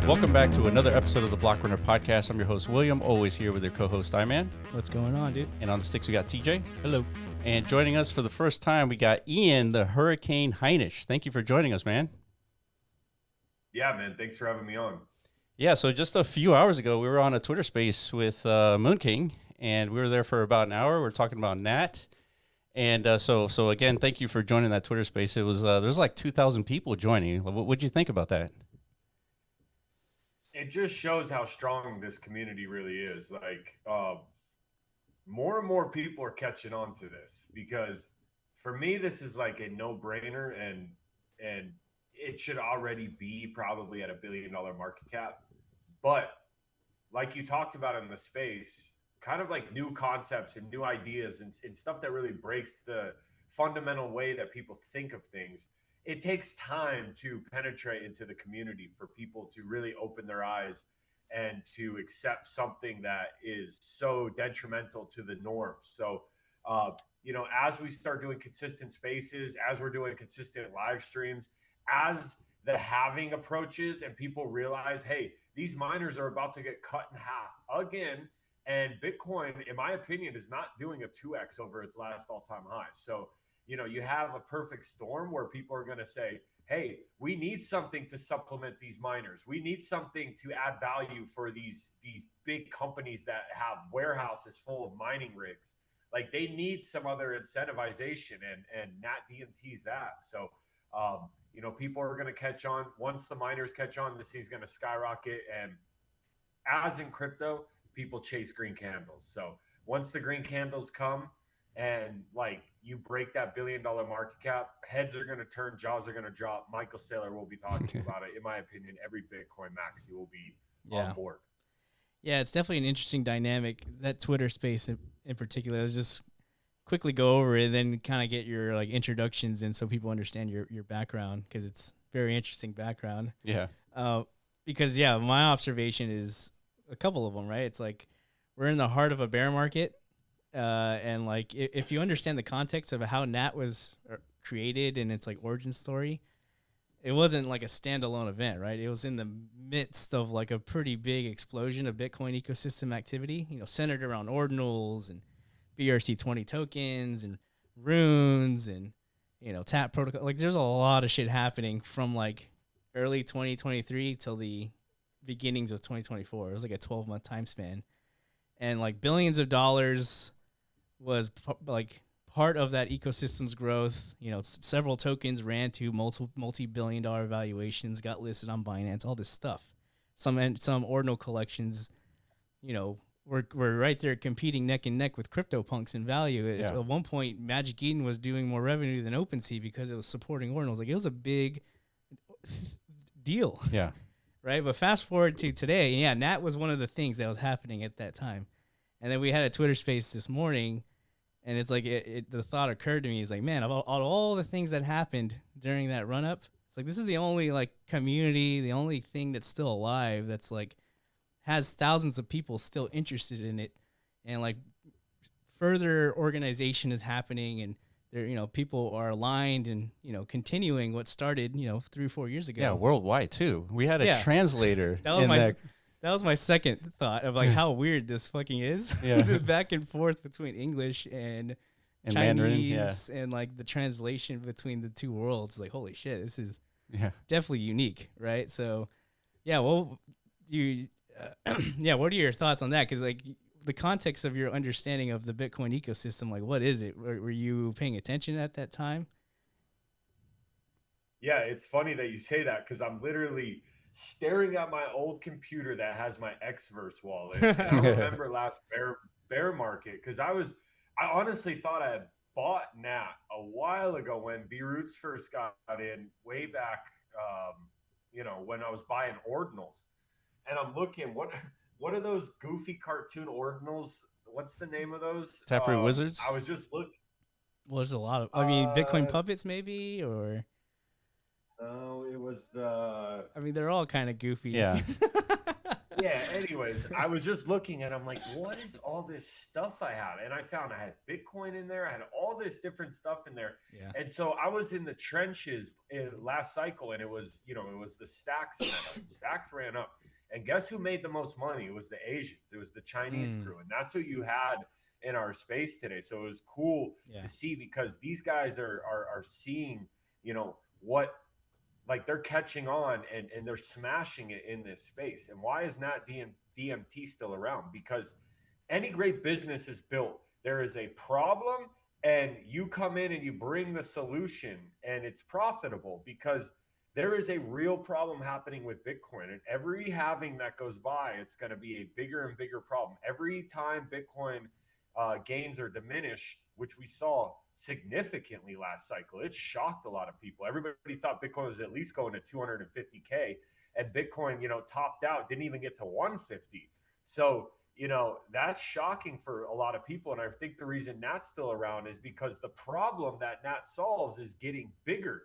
Welcome back to another episode of the Block Runner Podcast. I'm your host, William, always here with your co-host, Iman. What's going on, dude? And on the sticks, we got TJ. Hello. And joining us for the first time, we got Ian, the Hurricane Heinisch. Thank you for joining us, man. Yeah, man. Thanks for having me on. Yeah, so just a few hours ago, we were on a Twitter space with Moon King, and we were there for about an hour. We were talking about NAT. And so again, thank you for joining that Twitter space. It was there's like 2,000 people joining. What did you think about that? It just shows how strong this community really is. Like, more and more people are catching on to this because for me, this is like a no-brainer, and it should already be probably at $1 billion market cap. But like you talked about in the space, kind of like new concepts and new ideas and stuff that really breaks the fundamental way that people think of things. It takes time to penetrate into the community for people to really open their eyes and to accept something that is so detrimental to the norm. So, as we start doing consistent spaces, as we're doing consistent live streams, as the halving approaches and people realize, hey, these miners are about to get cut in half again. And Bitcoin, in my opinion, is not doing a 2x over its last all-time high. So, you have a perfect storm where people are going to say, hey, we need something to supplement these miners. We need something to add value for these big companies that have warehouses full of mining rigs. Like, they need some other incentivization, and NAT DMT's that. So, people are going to catch on. Once the miners catch on, this is going to skyrocket. And as in crypto, people chase green candles. So once the green candles come and you break that $1 billion market cap, heads are going to turn, jaws are going to drop. Michael Saylor will be talking about it. In my opinion, every Bitcoin maxi will be on board. Yeah, it's definitely an interesting dynamic. That Twitter space in particular, let's just quickly go over it and then kind of get your introductions in so people understand your background, because it's very interesting background. Yeah. Because, my observation is a couple of them, right? It's like we're in the heart of a bear market. And if you understand the context of how NAT was created and its origin story, it wasn't like a standalone event, right? It was in the midst of a pretty big explosion of Bitcoin ecosystem activity, centered around ordinals and BRC20 tokens and runes and, TAP protocol. There's a lot of shit happening from early 2023 till the beginnings of 2024. It was a 12-month time span. And billions of dollars was part of that ecosystem's growth. Several tokens ran to multi-billion dollar valuations, got listed on Binance, all this stuff. Some ordinal collections, were right there competing neck and neck with CryptoPunks in value. At one point, Magic Eden was doing more revenue than OpenSea because it was supporting ordinals. It was a big deal. Yeah. Right? But fast forward to today, NAT was one of the things that was happening at that time. And then we had a Twitter space this morning, and it's the thought occurred to me, man, of all the things that happened during that run-up, it's this is the only community, the only thing that's still alive that's has thousands of people still interested in it, and further organization is happening, and there people are aligned and continuing what started 3 or 4 years ago. Yeah, worldwide too. We had a translator. That was my second thought of how weird this fucking is. Yeah. This back and forth between English and Chinese, Mandarin, and the translation between the two worlds. Holy shit, this is definitely unique, right? So, what are your thoughts on that? Because the context of your understanding of the Bitcoin ecosystem, what is it? Were you paying attention at that time? Yeah, it's funny that you say that because I'm literally staring at my old computer that has my Xverse wallet. I remember last bear market because I honestly thought I had bought NAT a while ago when B-Roots first got in, way back, when I was buying ordinals. And I'm looking, what are those goofy cartoon ordinals? What's the name of those? Taproot Wizards? I was just looking. Well, there's a lot of, Bitcoin puppets maybe, or... No, it was the... they're all kind of goofy. Yeah. Yeah, anyways, I was just looking and I'm like, what is all this stuff I have? And I found I had Bitcoin in there. I had all this different stuff in there. Yeah. And so I was in the trenches last cycle, and it was, you know, it was the stacks ran up. Stacks ran up. And guess who made the most money? It was the Asians. It was the Chinese crew. And that's who you had in our space today. So it was cool to see, because these guys are seeing, you know, what, like, they're catching on, and they're smashing it in this space. And why is not DMT still around? Because any great business is built. There is a problem, and you come in and you bring the solution, and it's profitable, because there is a real problem happening with Bitcoin. And every halving that goes by, it's going to be a bigger and bigger problem. Every time Bitcoin gains are diminished, which we saw significantly last cycle, it shocked a lot of people. Everybody thought Bitcoin was at least going to 250K, and Bitcoin, you know, topped out, didn't even get to 150. So, you know, that's shocking for a lot of people. And I think the reason NAT's still around is because the problem that NAT solves is getting bigger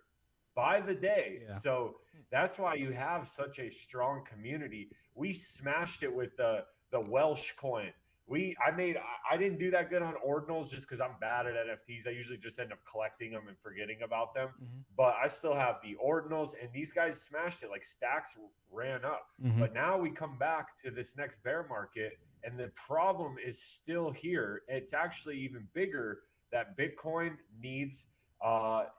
by the day. So that's why you have such a strong community. We smashed it with the Welsh coin. I didn't do that good on ordinals just because I'm bad at NFTs. I usually just end up collecting them and forgetting about them. But I still have the ordinals, and these guys smashed it. Like, stacks ran up. But now we come back to this next bear market, and the problem is still here. It's actually even bigger, that Bitcoin needs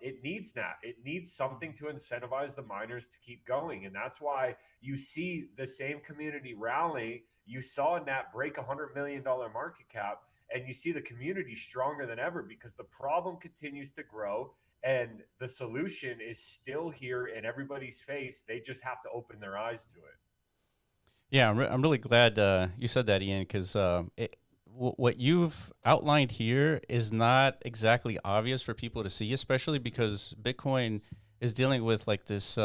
it needs NAT. It needs something to incentivize the miners to keep going. And that's why you see the same community rally. You saw NAT break $100 million market cap, and you see the community stronger than ever, because the problem continues to grow and the solution is still here in everybody's face. They just have to open their eyes to it. Yeah, I'm really glad you said that, Ian, because what you've outlined here is not exactly obvious for people to see, especially because Bitcoin is dealing with like this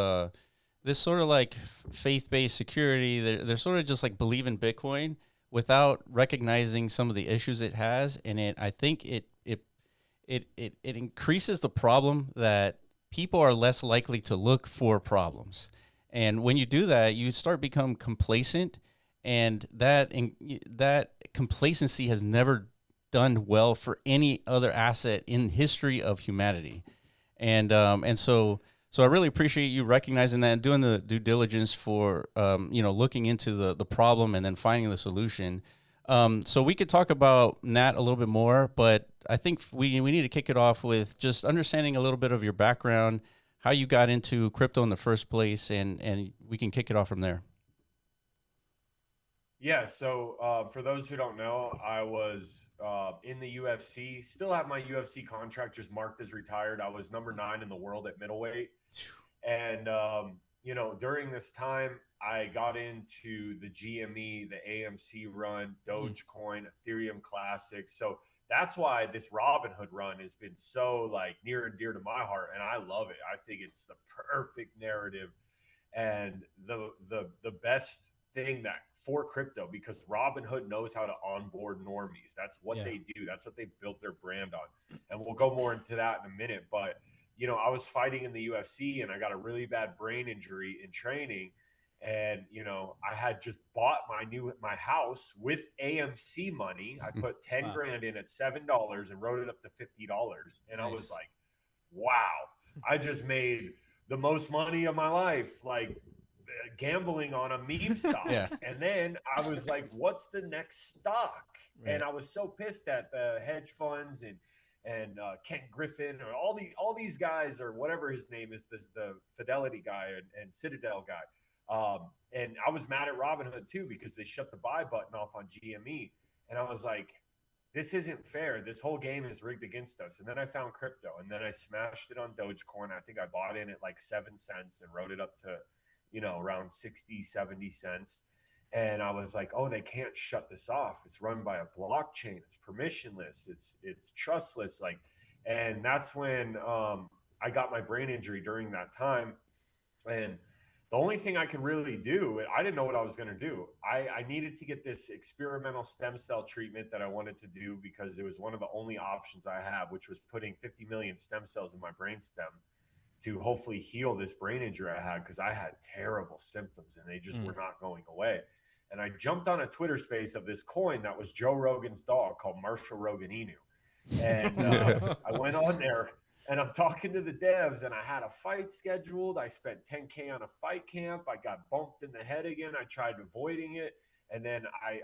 this sort of like faith-based security. They're sort of just like believe in Bitcoin without recognizing some of the issues it has, and I think it increases the problem that people are less likely to look for problems. And when you do that, you start become complacent, and that complacency has never done well for any other asset in history of humanity. And so I really appreciate you recognizing that and doing the due diligence for looking into the problem and then finding the solution. So we could talk about NAT a little bit more, but I think we need to kick it off with just understanding a little bit of your background, how you got into crypto in the first place, and we can kick it off from there. Yeah, so for those who don't know, I was in the UFC, still have my UFC contract, just marked as retired. I was number 9 in the world at middleweight. And, during this time, I got into the GME, the AMC run, Dogecoin, Ethereum Classic. So that's why this Robinhood run has been so like near and dear to my heart. And I love it. I think it's the perfect narrative and the best thing that for crypto, because Robinhood knows how to onboard normies. That's what they do. That's what they built their brand on. And we'll go more into that in a minute. But, I was fighting in the UFC and I got a really bad brain injury in training. And, I had just bought my house with AMC money. I put 10 grand in at $7 and wrote it up to $50. And I was like, wow, I just made the most money of my life, like gambling on a meme stock. And then I was like, what's the next stock? And I was so pissed at the hedge funds and Kent Griffin or all these guys, or whatever his name is, the Fidelity guy and Citadel guy. And I was mad at Robinhood too, because they shut the buy button off on GME. And I was like, this isn't fair. This whole game is rigged against us. And then I found crypto, and then I smashed it on Dogecoin. I think I bought in at like 7 cents and wrote it up to, around 60, 70 cents. And I was like, oh, they can't shut this off. It's run by a blockchain. It's permissionless. It's trustless. And that's when I got my brain injury during that time. And the only thing I could really do, I didn't know what I was going to do. I needed to get this experimental stem cell treatment that I wanted to do, because it was one of the only options I have, which was putting 50 million stem cells in my brainstem to hopefully heal this brain injury I had, because I had terrible symptoms and they just were not going away. and I jumped on a Twitter space of this coin that was Joe Rogan's dog called Marshall Rogan Inu. And I went on there and I'm talking to the devs, and I had a fight scheduled. I spent 10K on a fight camp. I got bumped in the head again. I tried avoiding it. And then I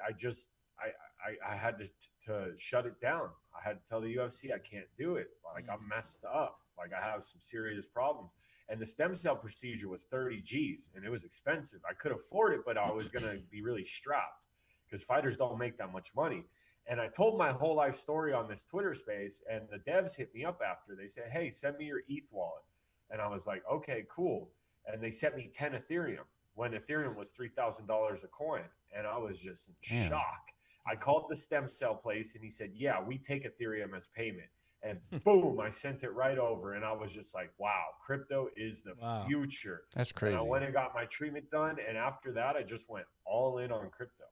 had to shut it down. I had to tell the UFC I can't do it. Like, I'm messed up. Like, I have some serious problems. And the stem cell procedure was 30 G's, and it was expensive. I could afford it, but I was going to be really strapped because fighters don't make that much money. And I told my whole life story on this Twitter space, and the devs hit me up after. They said, hey, send me your ETH wallet. And I was like, okay, cool. And they sent me 10 Ethereum when Ethereum was $3,000 a coin. And I was just in shock. I called the stem cell place, and he said, yeah, we take Ethereum as payment. And boom, I sent it right over. And I was just like, wow, crypto is the future. That's crazy. And I went and got my treatment done. And after that, I just went all in on crypto.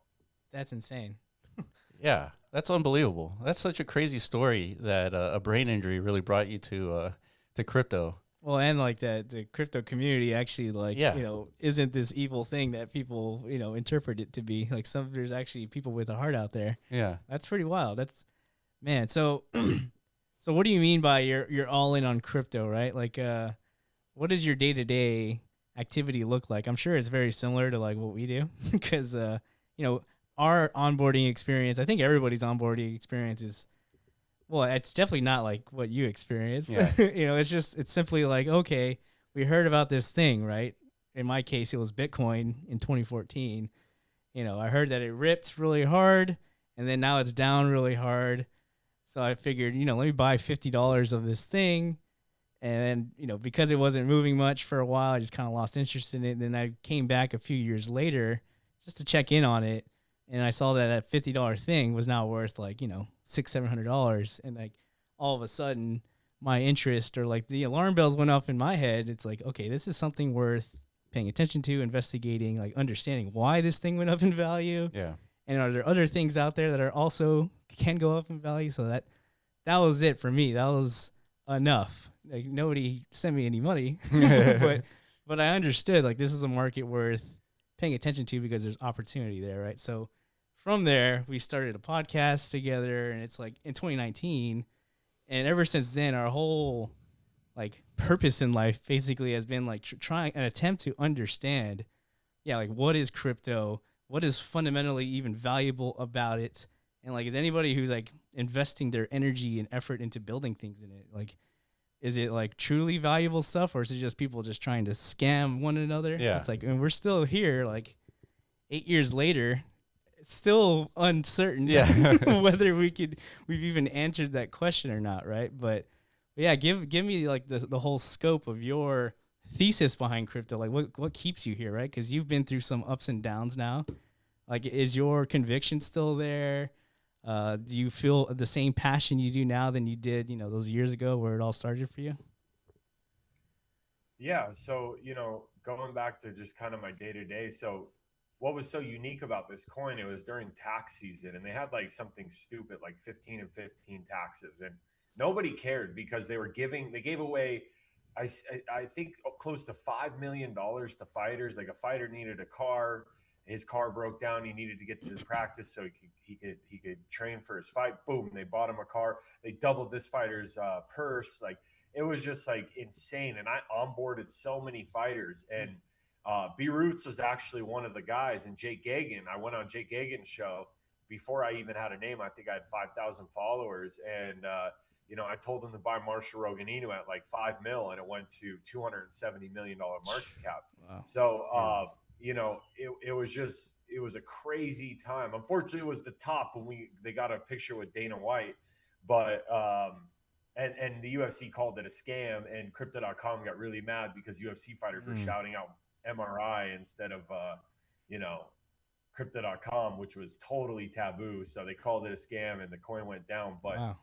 That's insane. Yeah, that's unbelievable. That's such a crazy story that a brain injury really brought you to crypto. Well, and like that, the crypto community actually, like, you know, isn't this evil thing that people, you know, interpret it to be. Like, there's actually people with a heart out there. Yeah, that's pretty wild. That's, man. So, so what do you mean by you're all in on crypto, right? Like, what does your day-to-day activity look like? I'm sure it's very similar to like what we do, because you know, our onboarding experience, I think everybody's onboarding experience is, well, it's definitely not like what you experienced. Yeah. You know, it's simply like, okay, we heard about this thing, right? In my case, it was Bitcoin in 2014. You know, I heard that it ripped really hard, and then now it's down really hard. So I figured, you know, let me buy $50 of this thing. And then, you know, because it wasn't moving much for a while, I just kind of lost interest in it. And then I came back a few years later just to check in on it. And I saw that $50 thing was now worth like, you know, $600-700. And like all of a sudden my interest, or like the alarm bells went off in my head. It's like, okay, this is something worth paying attention to, investigating, like understanding why this thing went up in value. Yeah. And are there other things out there that are also can go up in value? So that was it for me. That was enough. Like, nobody sent me any money, but I understood like this is a market worth paying attention to because there's opportunity there, right? So from there, we started a podcast together, and it's like in 2019, and ever since then, our whole like purpose in life basically has been like trying an attempt to understand, like what is crypto, what is fundamentally even valuable about it, and like is anybody who's like investing their energy and effort into building things in it, like is it like truly valuable stuff, or is it just people just trying to scam one another? Yeah, it's like, and we're still here like 8 years later. Still uncertain whether we've even answered that question or not, right? But yeah, give me like the whole scope of your thesis behind crypto. Like what keeps you here, right? Because you've been through some ups and downs now. Like, is your conviction still there? Do you feel the same passion you do now than you did, those years ago where it all started for you? Yeah. So, going back to just kind of my day to day. So what was so unique about this coin, it was during tax season, and they had like something stupid, like 15 and 15 taxes, and nobody cared because they gave away, I think close to $5 million to fighters. Like, a fighter needed a car, his car broke down, he needed to get to the practice so he could train for his fight. Boom, they bought him a car. They doubled this fighter's purse. Like, it was just like insane. And I onboarded so many fighters, and B Roots was actually one of the guys, and Jake Gagan. I went on Jake Gagan's show before I even had a name. I think I had 5,000 followers, and I told him to buy Marshall Rogan Inu at like $5 million, and it went to $270 million market cap. Wow. So it was a crazy time. Unfortunately, it was the top when they got a picture with Dana White, but and the UFC called it a scam, and Crypto.com got really mad because UFC fighters were shouting out MRI instead of Crypto.com, which was totally taboo. So they called it a scam, and the coin went down. But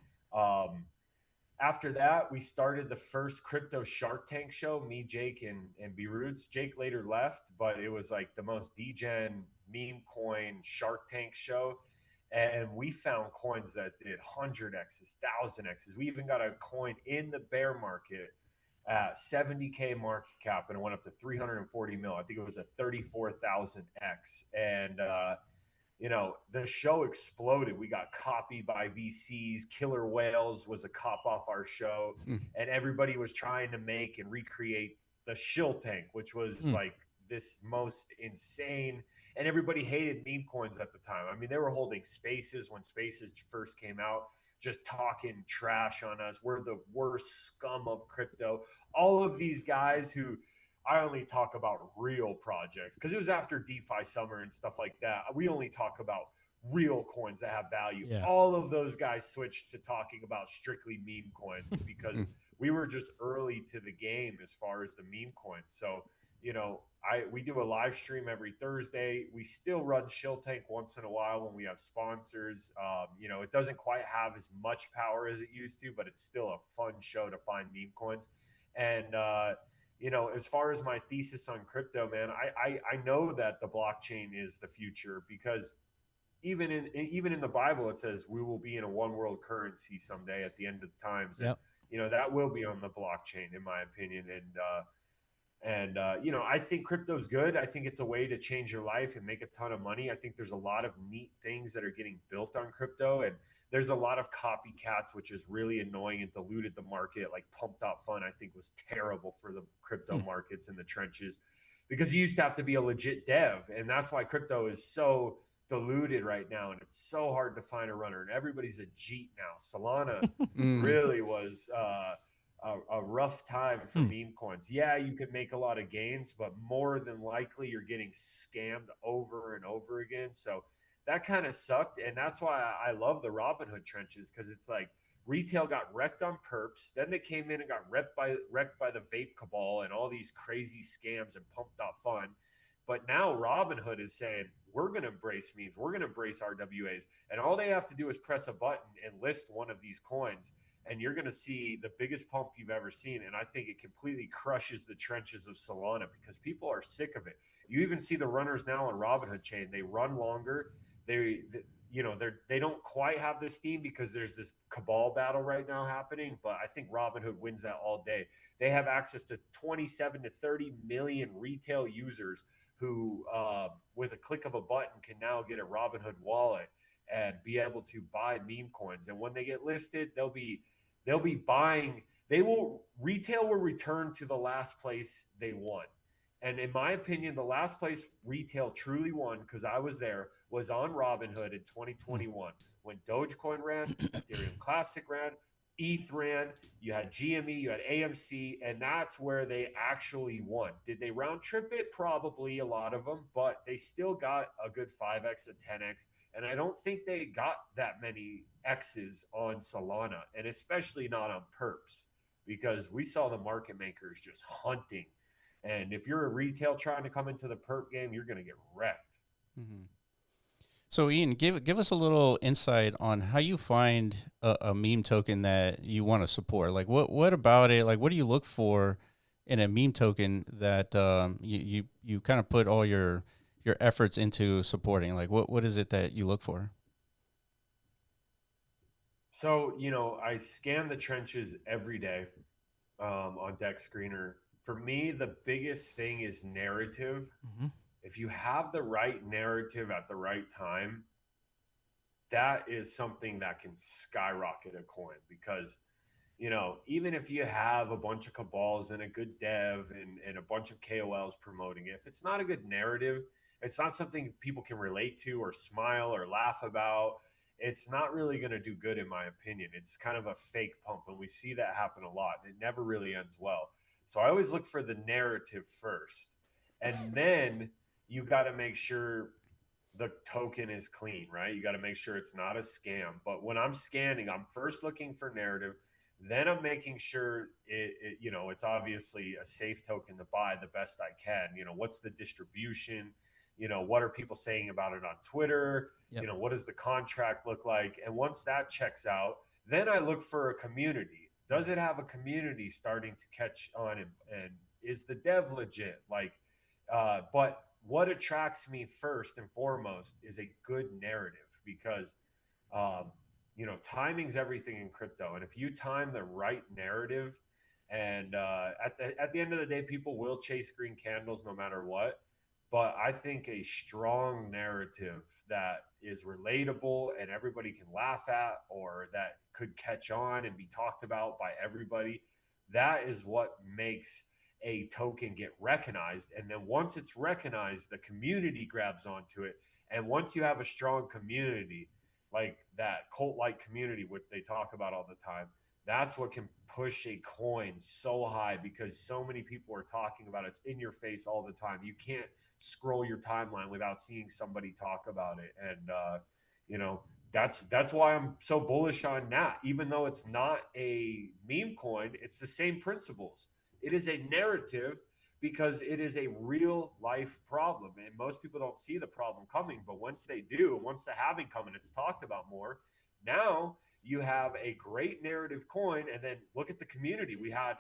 after that, we started the first crypto Shark Tank show, me, Jake, and B Roots. Jake later left, but it was like the most degen meme coin Shark Tank show. And we found coins that did 100x's, 1000x's. We even got a coin in the bear market at 70K market cap, and it went up to 340 mil. I think it was a 34,000x. And, you know, the show exploded. We got copied by VCs. Killer Whales was a cop off our show. And everybody was trying to make and recreate the Shill Tank, which was like this most insane. And everybody hated meme coins at the time. I mean, they were holding Spaces when Spaces first came out, just talking trash on us. We're the worst scum of crypto. All of these guys who I only talk about real projects because it was after DeFi summer and stuff like that. We only talk about real coins that have value. Yeah. All of those guys switched to talking about strictly meme coins because we were just early to the game as far as the meme coins. So, you know, we do a live stream every Thursday. We still run Shill Tank once in a while when we have sponsors. You know, it doesn't quite have as much power as it used to, but it's still a fun show to find meme coins. And, you know, as far as my thesis on crypto, man, I know that the blockchain is the future because even in the Bible, it says we will be in a one world currency someday at the end of the times. Yep. And, you know, that will be on the blockchain, in my opinion. And you know, I think crypto's good. I think it's a way to change your life and make a ton of money. I think there's a lot of neat things that are getting built on crypto, and there's a lot of copycats, which is really annoying and diluted the market. Like Pumped Up Fun, I think was terrible for the crypto markets in the trenches because you used to have to be a legit dev, and that's why crypto is so diluted right now, and it's so hard to find a runner. And everybody's a Jeet now. Solana really was a rough time for meme coins. Yeah, you could make a lot of gains, but more than likely you're getting scammed over and over again. So that kind of sucked. And that's why I love the Robinhood trenches, because it's like retail got wrecked on perps. Then they came in and got wrecked by the vape cabal and all these crazy scams and Pumped Up Fun. But now Robinhood is saying, we're going to embrace memes. We're going to embrace RWAs. And all they have to do is press a button and list one of these coins, and you're going to see the biggest pump you've ever seen. And I think it completely crushes the trenches of Solana because people are sick of it. You even see the runners now on Robinhood chain. They run longer. They don't quite have the steam because there's this cabal battle right now happening. But I think Robinhood wins that all day. They have access to 27 to 30 million retail users who, with a click of a button, can now get a Robinhood wallet and be able to buy meme coins. And when they get listed, they'll be buying. Retail will return to the last place they won. And in my opinion, the last place retail truly won, because I was there, was on Robinhood in 2021 when Dogecoin ran, Ethereum Classic ran, ETH ran, you had GME, you had AMC, and that's where they actually won. Did they round trip it? Probably a lot of them, but they still got a good 5x to 10x. And I don't think they got that many X's on Solana, and especially not on perps, because we saw the market makers just hunting. And if you're a retail trying to come into the perp game, you're going to get wrecked. Mm-hmm. So Ian, give us a little insight on how you find a meme token that you want to support. Like what about it? Like what do you look for in a meme token that you kind of put all your efforts into supporting? Like what is it that you look for? So, you know, I scan the trenches every day on Deck Screener. For me, the biggest thing is narrative. Mm-hmm. If you have the right narrative at the right time, that is something that can skyrocket a coin. Because, you know, even if you have a bunch of cabals and a good dev and a bunch of KOLs promoting it, if it's not a good narrative, it's not something people can relate to or smile or laugh about, it's not really going to do good, in my opinion. It's kind of a fake pump, and we see that happen a lot. It never really ends well. So I always look for the narrative first, and then you got to make sure the token is clean, right? You got to make sure it's not a scam. But when I'm scanning, I'm first looking for narrative. Then I'm making sure you know, it's obviously a safe token to buy the best I can. You know, what's the distribution? You know, what are people saying about it on Twitter? Yep. You know, what does the contract look like? And once that checks out, then I look for a community. Does it have a community starting to catch on? And is the dev legit? Like, but what attracts me first and foremost is a good narrative, because, you know, timing's everything in crypto. And if you time the right narrative, And at the end of the day, people will chase green candles no matter what. But I think a strong narrative that is relatable and everybody can laugh at, or that could catch on and be talked about by everybody, that is what makes a token get recognized. And then once it's recognized, the community grabs onto it. And once you have a strong community, like that cult-like community, which they talk about all the time, that's what can push a coin so high, because so many people are talking about it. It's in your face all the time. You can't scroll your timeline without seeing somebody talk about it. And you know, that's why I'm so bullish on NAT. Even though it's not a meme coin, it's the same principles. It is a narrative because it is a real life problem, and most people don't see the problem coming. But once they do, once the halving come and it's talked about more, now you have a great narrative coin. And then look at the community. We had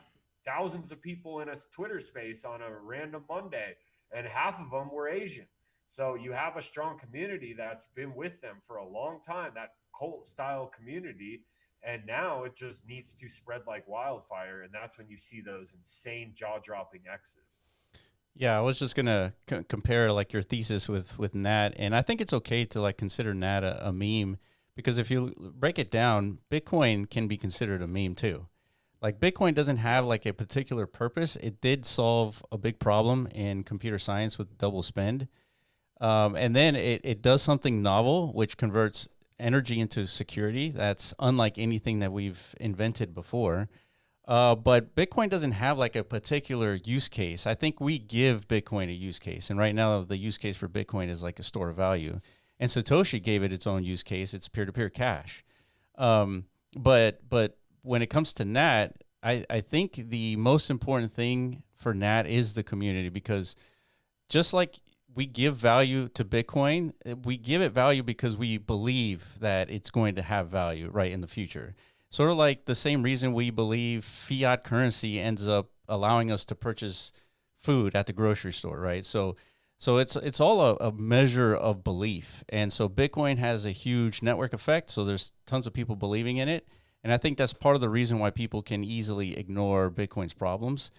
thousands of people in a Twitter space on a random Monday, and half of them were Asian. So you have a strong community that's been with them for a long time, that cult style community. And now it just needs to spread like wildfire. And that's when you see those insane jaw dropping X's. Yeah, I was just gonna compare like your thesis with NAT, and I think it's okay to like consider NAT a meme, because if you break it down, Bitcoin can be considered a meme too. Like Bitcoin doesn't have like a particular purpose. It did solve a big problem in computer science with double spend. And then it does something novel, which converts energy into security. That's unlike anything that we've invented before. But Bitcoin doesn't have like a particular use case. I think we give Bitcoin a use case. And right now the use case for Bitcoin is like a store of value. And Satoshi gave it its own use case. It's peer-to-peer cash. But when it comes to NAT, I think the most important thing for NAT is the community, because just like we give value to Bitcoin, we give it value because we believe that it's going to have value right in the future. Sort of like the same reason we believe fiat currency ends up allowing us to purchase food at the grocery store, right? So it's all a measure of belief. And so Bitcoin has a huge network effect. So there's tons of people believing in it. And I think that's part of the reason why people can easily ignore Bitcoin's problems.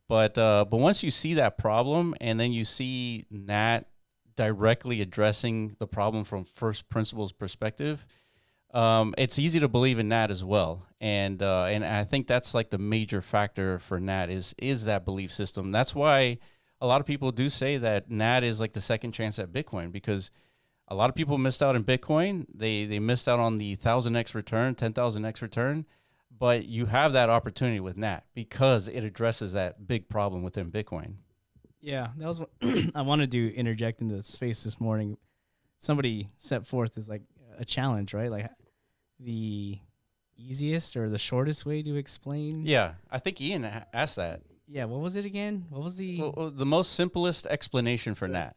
But once you see that problem, and then you see NAT directly addressing the problem from first principles perspective, it's easy to believe in NAT as well. And I think that's like the major factor for NAT is that belief system. That's why a lot of people do say that NAT is like the second chance at Bitcoin, because a lot of people missed out in Bitcoin. They missed out on the 1,000x return, 10,000x return. But you have that opportunity with NAT because it addresses that big problem within Bitcoin. Yeah, that was what I wanted to interject into the space this morning. Somebody set forth as like a challenge, right? Like the easiest or the shortest way to explain. Yeah, I think Ian asked that. Yeah, what was it again? What was the the most simplest explanation for NAT?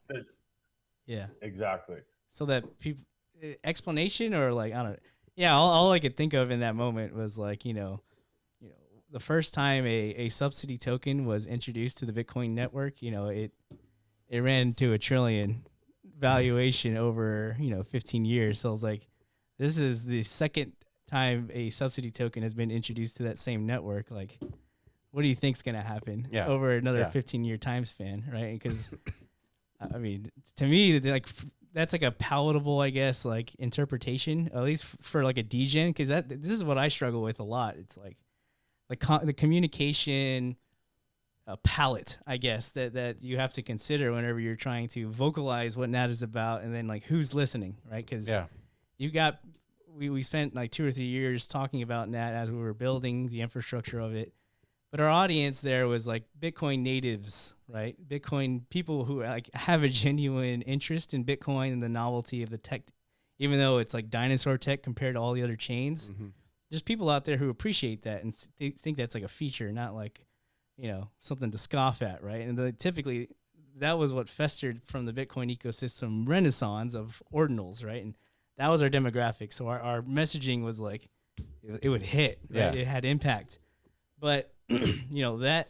Yeah, exactly. So that people explanation, or like, I don't know. Yeah, all I could think of in that moment was like, you know, the first time a subsidy token was introduced to the Bitcoin network, you know, it ran to $1 trillion valuation over, 15 years. So I was like, this is the second time a subsidy token has been introduced to that same network. Like, what do you think's going to happen over another 15-year time span, right? Because, I mean, to me, like, that's like a palatable, I guess, like interpretation, at least for like a degen, because this is what I struggle with a lot. It's like the communication palette, I guess, that you have to consider whenever you're trying to vocalize what NAT is about, and then like who's listening, right? Because we spent like 2 or 3 years talking about NAT as we were building the infrastructure of it. But our audience there was like Bitcoin natives, right? Bitcoin people who like have a genuine interest in Bitcoin and the novelty of the tech, even though it's like dinosaur tech compared to all the other chains. Mm-hmm. There's people out there who appreciate that and they think that's like a feature, not like, something to scoff at, right? And typically that was what festered from the Bitcoin ecosystem renaissance of ordinals, right? And that was our demographic. So our messaging was like, it would hit, right? It had impact. But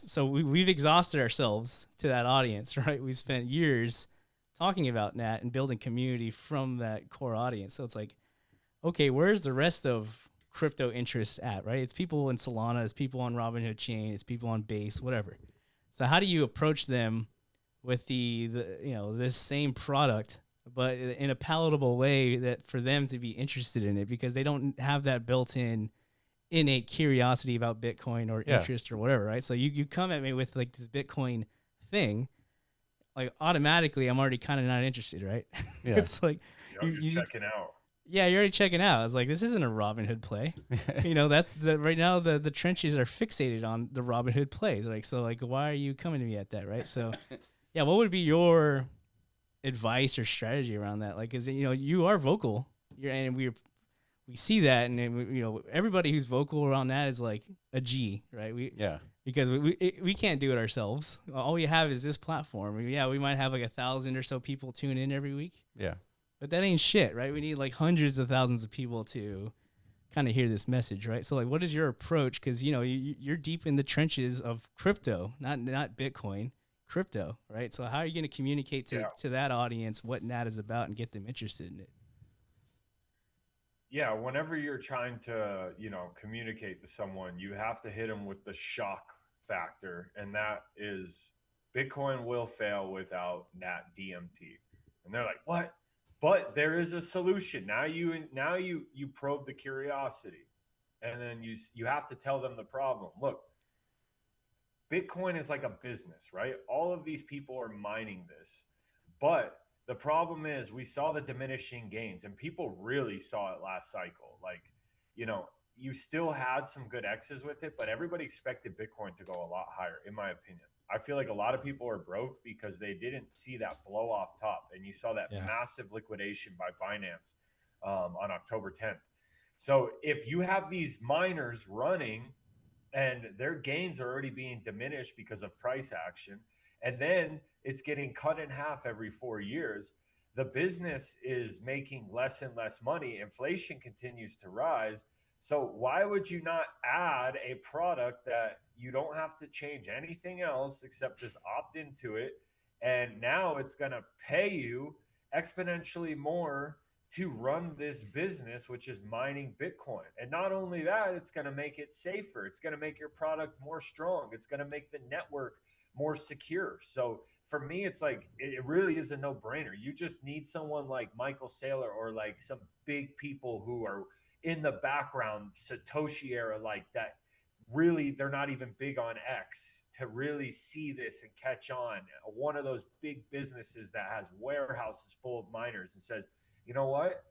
so we've exhausted ourselves to that audience, right? We spent years talking about NAT and building community from that core audience. So it's like, okay, where's the rest of crypto interests at, right? It's people in Solana, it's people on Robinhood chain, it's people on Base, whatever. So how do you approach them with the this same product, but in a palatable way that for them to be interested in it, because they don't have that built-in innate curiosity about Bitcoin or interest or whatever, right? So you come at me with like this Bitcoin thing, like automatically I'm already kind of not interested, right? Yeah. It's like you're checking out. Yeah, you're already checking out. I was like, this isn't a Robinhood play. That's right now the trenches are fixated on the Robinhood plays. Like, so like, why are you coming to me at that, right? So yeah, what would be your advice or strategy around that? Like, is it, you are vocal, and we see that, and everybody who's vocal around that is like a G, right? Because we can't do it ourselves. All we have is this platform. We might have like 1,000 or so people tune in every week. Yeah. But that ain't shit, right? We need like hundreds of thousands of people to kind of hear this message, right? So like, what is your approach? Because you're deep in the trenches of crypto, not Bitcoin, crypto, right? So how are you going to communicate to that audience what NAT is about and get them interested in it? Yeah, whenever you're trying to communicate to someone, you have to hit them with the shock factor, and that is Bitcoin will fail without NAT DMT. And they're like, what? But there is a solution. Now you probe the curiosity, and then you have to tell them the problem. Look, Bitcoin is like a business, right? All of these people are mining this, but the problem is we saw the diminishing gains, and people really saw it last cycle. Like, you still had some good X's with it, but everybody expected Bitcoin to go a lot higher, in my opinion. I feel like a lot of people are broke because they didn't see that blow off top. And you saw that massive liquidation by Binance on October 10th. So if you have these miners running and their gains are already being diminished because of price action, and then it's getting cut in half every 4 years, the business is making less and less money. Inflation continues to rise. So why would you not add a product that you don't have to change anything else except just opt into it? And now it's going to pay you exponentially more to run this business, which is mining Bitcoin. And not only that, it's going to make it safer. It's going to make your product more strong. It's going to make the network more secure. So for me, it's like, it really is a no-brainer. You just need someone like Michael Saylor or like some big people who are in the background, Satoshi era, like that. Really, they're not even big on X to really see this and catch on. One of those big businesses that has warehouses full of miners and says, you know what?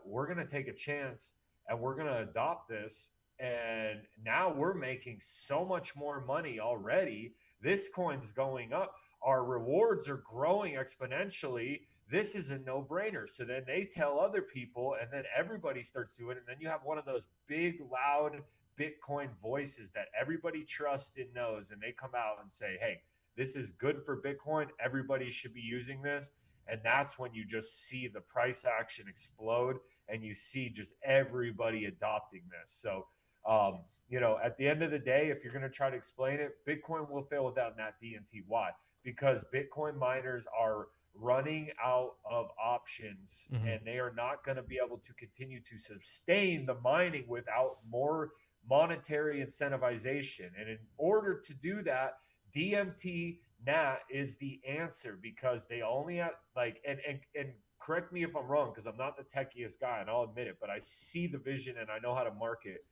We're going to take a chance and we're going to adopt this. And now we're making so much more money already. This coin's going up. Our rewards are growing exponentially. This is a no-brainer. So then they tell other people, and then everybody starts doing it. And then you have one of those big, loud Bitcoin voices that everybody trusts and knows. And they come out and say, hey, this is good for Bitcoin. Everybody should be using this. And that's when you just see the price action explode, and you see just everybody adopting this. So, at the end of the day, if you're going to try to explain it, Bitcoin will fail without NAT DMT. Why? Because Bitcoin miners are running out of options, and they are not going to be able to continue to sustain the mining without more monetary incentivization. And in order to do that, DMT NAT is the answer, because they only have and correct me if I'm wrong, because I'm not the techiest guy, and I'll admit it, but I see the vision and I know how to market.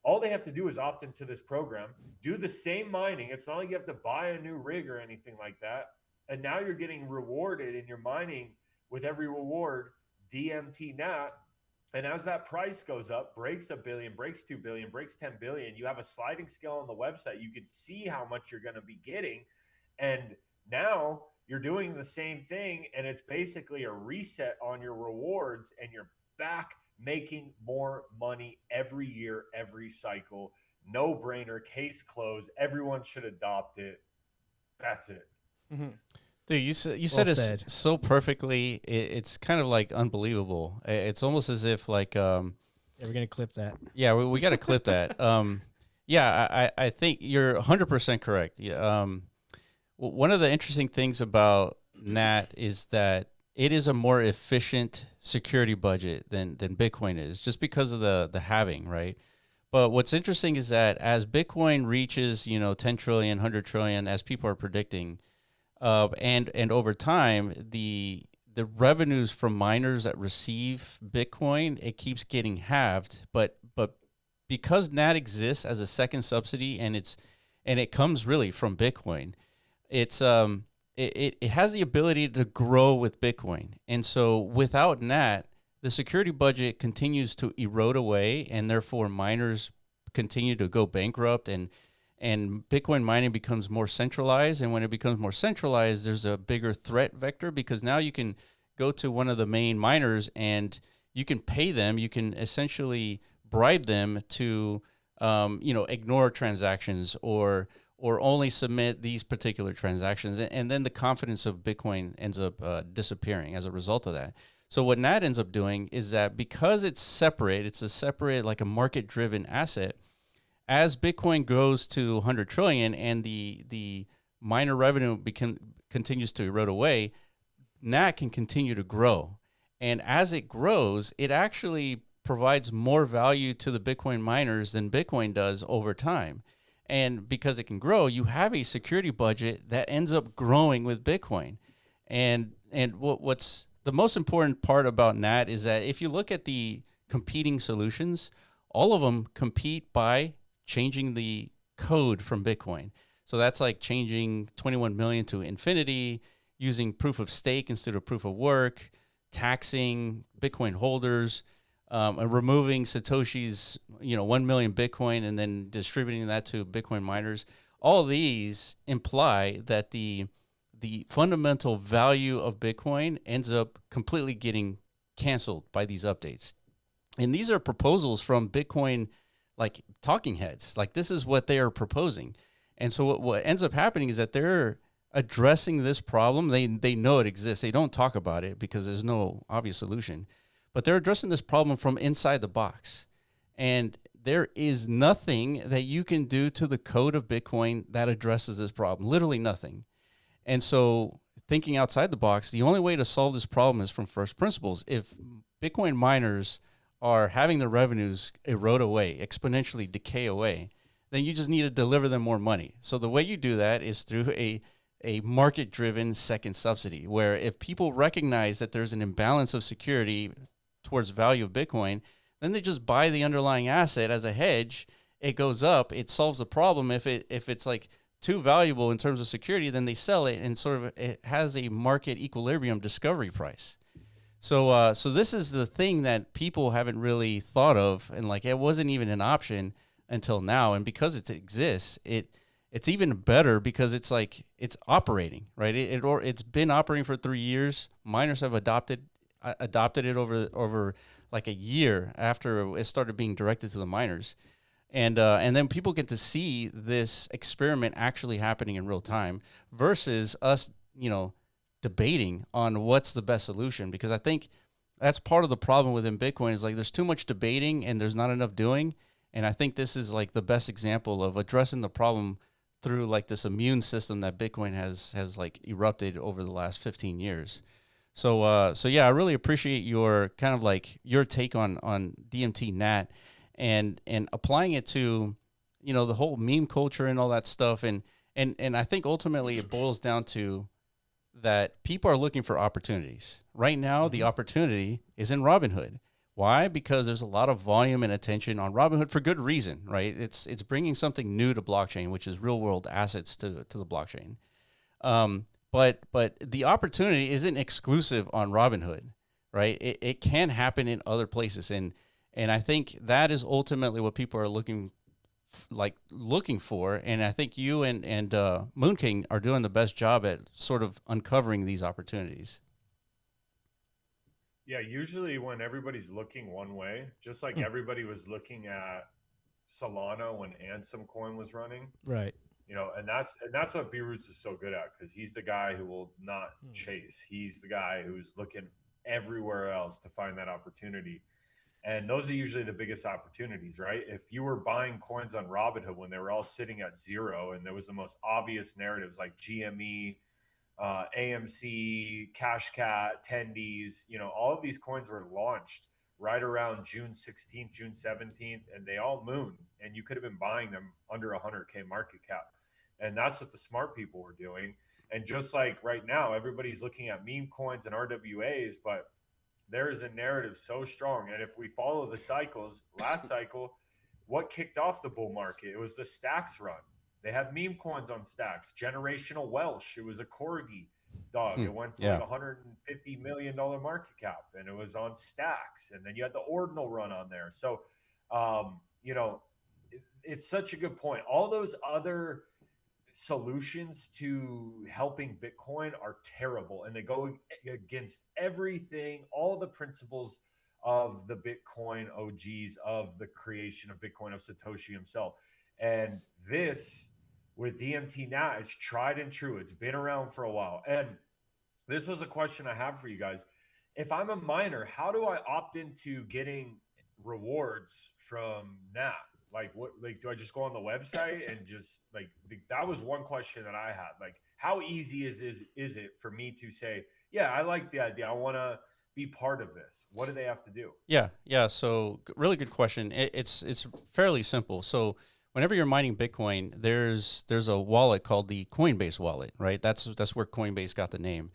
All they have to do is opt into this program, do the same mining. It's not like you have to buy a new rig or anything like that. And now you're getting rewarded, and you're mining with every reward DMT NAT. And as that price goes up, breaks $1 billion, breaks $2 billion, breaks $10 billion, you have a sliding scale on the website. You can see how much you're going to be getting. And now you're doing the same thing, and it's basically a reset on your rewards, and you're back making more money every year, every cycle. No brainer, case closed. Everyone should adopt it. That's it. Dude, you said it so perfectly. It's kind of like unbelievable. It's almost as if like yeah, we're gonna clip that. Yeah, we got to clip that. Yeah, I think you're 100% correct. Yeah. One of the interesting things about NAT is that it is a more efficient security budget than Bitcoin is, just because of the halving, right? But what's interesting is that as Bitcoin reaches, 10 trillion, 100 trillion, as people are predicting, and over time, the revenues from miners that receive Bitcoin, it keeps getting halved. But because NAT exists as a second subsidy, and it comes really from Bitcoin, it's it has the ability to grow with Bitcoin. And so without NAT, the security budget continues to erode away, and therefore miners continue to go bankrupt, and Bitcoin mining becomes more centralized. And when it becomes more centralized, there's a bigger threat vector, because now you can go to one of the main miners and you can pay them. You can essentially bribe them to, ignore transactions or only submit these particular transactions. And then the confidence of Bitcoin ends up disappearing as a result of that. So what NAT ends up doing is that because it's a separate, like a market-driven asset, as Bitcoin grows to 100 trillion and the miner revenue continues to erode away, NAT can continue to grow. And as it grows, it actually provides more value to the Bitcoin miners than Bitcoin does over time. And because it can grow, you have a security budget that ends up growing with Bitcoin. And what's the most important part about NAT is that if you look at the competing solutions, all of them compete by changing the code from Bitcoin. So that's like changing 21 million to infinity, using proof of stake instead of proof of work, taxing Bitcoin holders, and removing Satoshi's, 1 million Bitcoin and then distributing that to Bitcoin miners. All of these imply that the fundamental value of Bitcoin ends up completely getting canceled by these updates. And these are proposals from Bitcoin, like talking heads. Like, this is what they are proposing. And so what ends up happening is that they're addressing this problem. They know it exists. They don't talk about it because there's no obvious solution. But they're addressing this problem from inside the box. And there is nothing that you can do to the code of Bitcoin that addresses this problem. Literally nothing. And so thinking outside the box, the only way to solve this problem is from first principles. If Bitcoin miners are having their revenues erode away, exponentially decay away, then you just need to deliver them more money. So the way you do that is through a market-driven second subsidy, where if people recognize that there's an imbalance of security towards value of Bitcoin, then they just buy the underlying asset as a hedge. It goes up, it solves the problem. If it's like too valuable in terms of security, then they sell it, and sort of it has a market equilibrium discovery price. So this is the thing that people haven't really thought of, and like it wasn't even an option until now. And because it exists, it's even better because it's like it's operating, right? It's been operating for 3 years. Miners have adopted it over like a year after it started being directed to the miners. And then people get to see this experiment actually happening in real time versus us, debating on what's the best solution. Because I think that's part of the problem within Bitcoin is like there's too much debating and there's not enough doing. And I think this is like the best example of addressing the problem through like this immune system that Bitcoin has like erupted over the last 15 years. So yeah, I really appreciate your kind of like your take on DMT NAT and applying it to, the whole meme culture and all that stuff. And I think ultimately it boils down to that people are looking for opportunities. Right now, the opportunity is in Robinhood. Why? Because there's a lot of volume and attention on Robinhood for good reason, right? It's bringing something new to blockchain, which is real world assets to the blockchain. But the opportunity isn't exclusive on Robinhood, right? It can happen in other places, and I think that is ultimately what people are looking for. And I think you and Moon King are doing the best job at sort of uncovering these opportunities. Yeah, usually when everybody's looking one way, just like everybody was looking at Solana when Ansem coin was running, Right. And that's what B Roots is so good at, because he's the guy who will not chase. He's the guy who's looking everywhere else to find that opportunity. And those are usually the biggest opportunities, right? If you were buying coins on Robinhood when they were all sitting at zero and there was the most obvious narratives like GME, AMC, Cash Cat, Tendies, all of these coins were launched right around June 16th, June 17th, and they all mooned. And you could have been buying them under 100K market cap. And that's what the smart people were doing. And just like right now, everybody's looking at meme coins and RWAs, but there is a narrative so strong. And if we follow the cycles, last cycle, what kicked off the bull market? It was the Stacks run. They have meme coins on Stacks. Generational Welsh. It was a corgi dog. It went to like $150 million market cap, and it was on Stacks. And then you had the Ordinal run on there. So, it's such a good point. All those other solutions to helping Bitcoin are terrible, and they go against everything, all the principles of the Bitcoin OGs, of the creation of Bitcoin, of Satoshi himself. And this with DMT NAT, it's tried and true. It's been around for a while. And this was a question I have for you guys. If I'm a miner, how do I opt into getting rewards from NAT? Like, what, like, do I just go on the website and just that was one question that I had. Like, how easy is it for me to say, yeah, I like the idea, I want to be part of this? What do they have to do? Yeah. So really good question. It's fairly simple. So whenever you're mining Bitcoin, there's a wallet called the Coinbase wallet, right? That's where Coinbase got the name.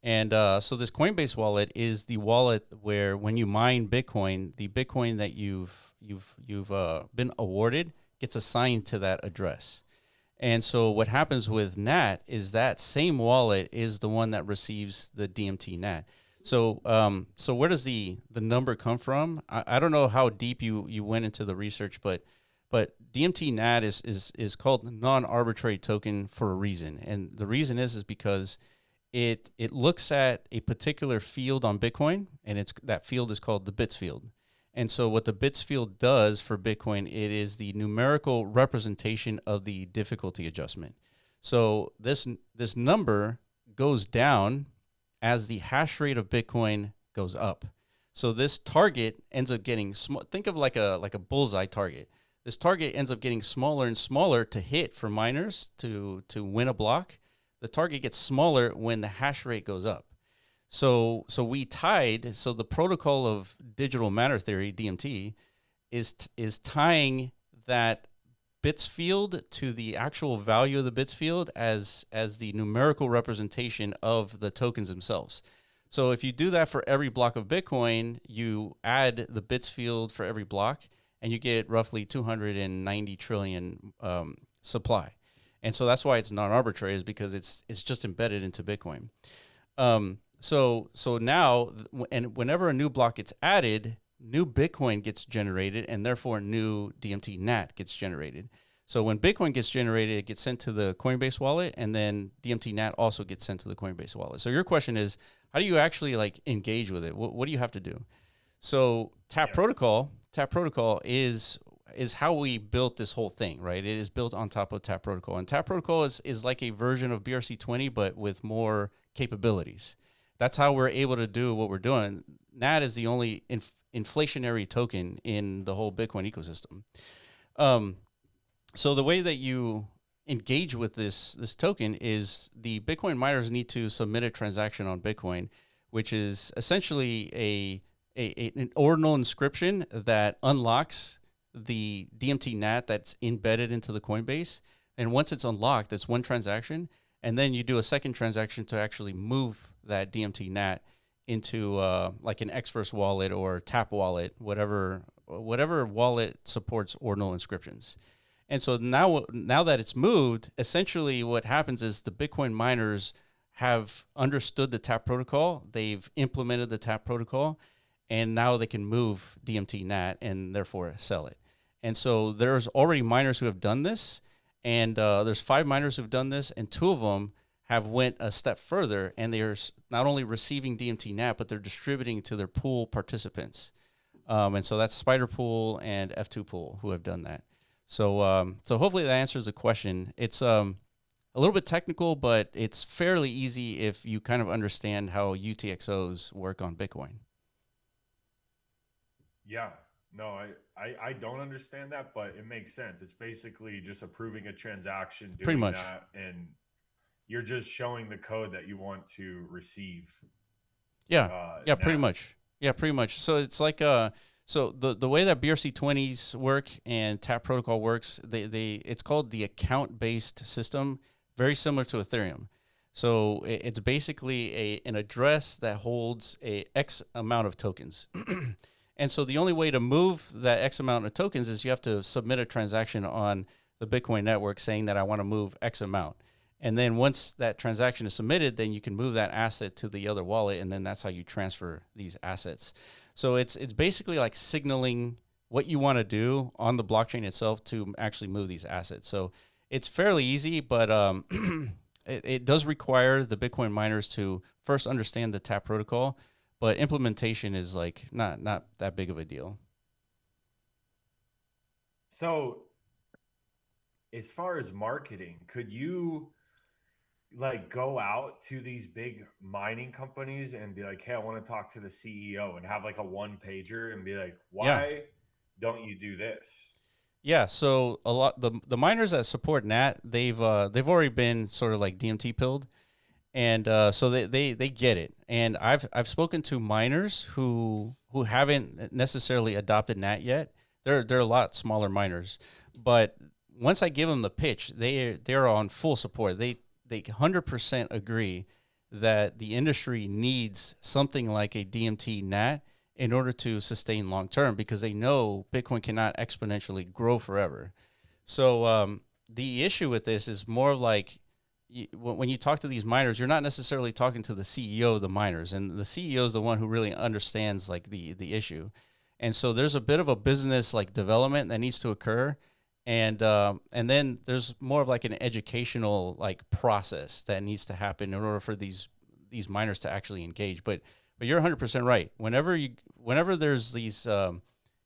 And so this Coinbase wallet is the wallet where when you mine Bitcoin, the Bitcoin that you've been awarded gets assigned to that address. And so what happens with NAT is that same wallet is the one that receives the DMT NAT. So where does the number come from? I don't know how deep you went into the research, but DMT NAT is called non-arbitrary token for a reason. And the reason is because it looks at a particular field on Bitcoin, and that field is called the bits field. And so what the bits field does for Bitcoin, it is the numerical representation of the difficulty adjustment. So this number goes down as the hash rate of Bitcoin goes up. So this target ends up getting small. Think of like a bullseye target. This target ends up getting smaller and smaller to hit for miners to win a block. The target gets smaller when the hash rate goes up. So we tied. So the protocol of digital matter theory, DMT, is tying that bits field to the actual value of the bits field as the numerical representation of the tokens themselves. So if you do that for every block of Bitcoin, you add the bits field for every block, and you get roughly 290 trillion supply. And so that's why it's non-arbitrary, is because it's just embedded into Bitcoin. So now, and whenever a new block gets added, new Bitcoin gets generated, and therefore new DMT NAT gets generated. So when Bitcoin gets generated, it gets sent to the Coinbase wallet, and then DMT NAT also gets sent to the Coinbase wallet. So your question is, how do you actually engage with it? What do you have to do? So Tap Protocol is how we built this whole thing, right? It is built on top of Tap Protocol, and Tap Protocol is like a version of BRC20, but with more capabilities. That's how we're able to do what we're doing. NAT is the only inflationary token in the whole Bitcoin ecosystem. So the way that you engage with this token is the Bitcoin miners need to submit a transaction on Bitcoin, which is essentially an ordinal inscription that unlocks the DMT NAT that's embedded into the Coinbase. And once it's unlocked, it's one transaction. And then you do a second transaction to actually move that DMT NAT into like an Xverse wallet or Tap wallet, whatever wallet supports ordinal inscriptions. And so now that it's moved, essentially what happens is the Bitcoin miners have understood the Tap protocol. They've implemented the Tap protocol, and now they can move DMT NAT and therefore sell it. And so there's already miners who have done this, and there's 5 miners who've done this, and 2 of them have went a step further, and they're not only receiving DMT NAT, but they're distributing to their pool participants. And so that's Spider Pool and F2Pool who have done that. So hopefully that answers the question. It's a little bit technical, but it's fairly easy if you kind of understand how UTXOs work on Bitcoin. Yeah, no, I don't understand that, but it makes sense. It's basically just approving a transaction, doing Pretty much that, and you're just showing the code that you want to receive. Yeah, yeah, pretty NAT. much. Yeah, pretty much. So it's like so the way that BRC20s work and Tap Protocol works, they it's called the account based system, very similar to Ethereum. So it's basically an address that holds a X amount of tokens. And so the only way to move that X amount of tokens is you have to submit a transaction on the Bitcoin network saying that I want to move X amount. And then once that transaction is submitted, then you can move that asset to the other wallet, and then that's how you transfer these assets. So it's basically like signaling what you want to do on the blockchain itself to actually move these assets. So it's fairly easy, but it does require the Bitcoin miners to first understand the Tap protocol, but implementation is like not that big of a deal. So as far as marketing, could you like go out to these big mining companies and be like, hey, I want to talk to the CEO, and have like a one pager and be like, Yeah. why don't you do this? Yeah, so a lot the miners that support NAT, they've already been sort of like DMT pilled, and so they get it. And I've spoken to miners who haven't necessarily adopted NAT yet. They're a lot smaller miners, but once I give them the pitch, they're on full support. They 100% agree that the industry needs something like a DMT NAT in order to sustain long term, because they know Bitcoin cannot exponentially grow forever. So the issue with this is more of like when you talk to these miners, you're not necessarily talking to the CEO of the miners, and the CEO is the one who really understands like the issue. And so there's a bit of a business like development that needs to occur, and then there's more of like an educational like process that needs to happen in order for these miners to actually engage. But you're 100% right. Whenever there's these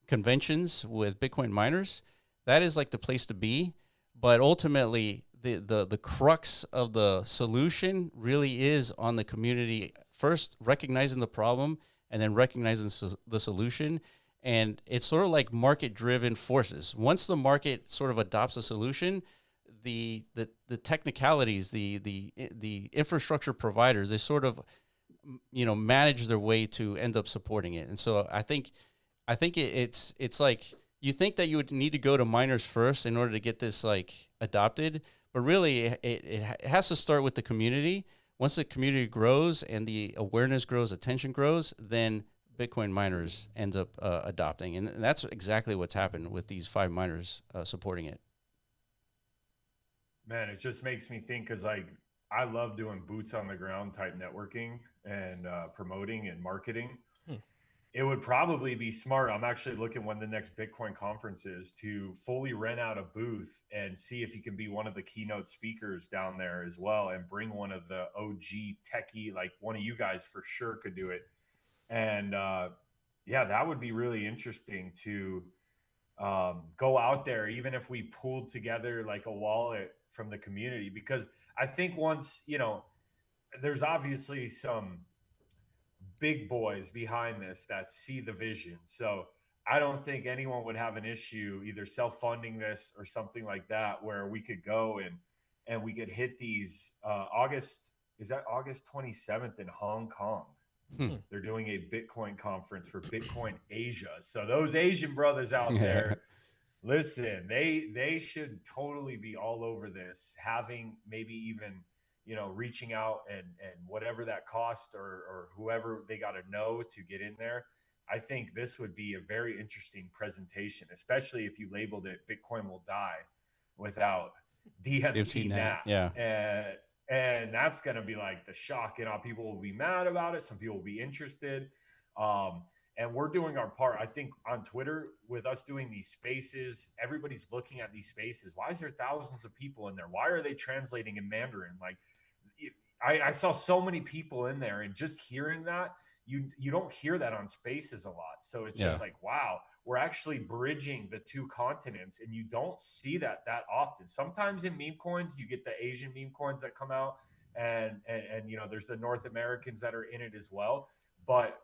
conventions with Bitcoin miners, that is like the place to be. But ultimately, the crux of the solution really is on the community first recognizing the problem and then recognizing the solution. And it's sort of like market-driven forces. Once the market sort of adopts a solution, the technicalities, the infrastructure providers, they sort of manage their way to end up supporting it. And so I think it's like you think that you would need to go to miners first in order to get this like adopted, but really it has to start with the community. Once the community grows and the awareness grows, attention grows, then Bitcoin miners ends up adopting. And that's exactly what's happened with these 5 miners supporting it. Man, it just makes me think, because like I love doing boots on the ground type networking and promoting and marketing. It would probably be smart. I'm actually looking when the next Bitcoin conference is, to fully rent out a booth and see if you can be one of the keynote speakers down there as well, and bring one of the OG techie, like one of you guys for sure could do it. And yeah, that would be really interesting to go out there, even if we pulled together like a wallet from the community. Because I think once, there's obviously some big boys behind this that see the vision. So I don't think anyone would have an issue either self-funding this or something like that, where we could go and we could hit these August 27th in Hong Kong. They're doing a Bitcoin conference for Bitcoin Asia. So those Asian brothers out there, listen, they should totally be all over this, having maybe even reaching out and whatever that cost, or whoever they got to know to get in there. I think this would be a very interesting presentation, especially if you labeled it "Bitcoin will die without DMT NAT." Yeah. And that's going to be like the shock. People will be mad about it. Some people will be interested. And we're doing our part. I think on Twitter, with us doing these spaces, everybody's looking at these spaces. Why is there thousands of people in there? Why are they translating in Mandarin? Like, I saw so many people in there, and just hearing that, you don't hear that on spaces a lot. So it's just like, wow, we're actually bridging the two continents, and you don't see that often. Sometimes in meme coins, you get the Asian meme coins that come out, and there's the North Americans that are in it as well. But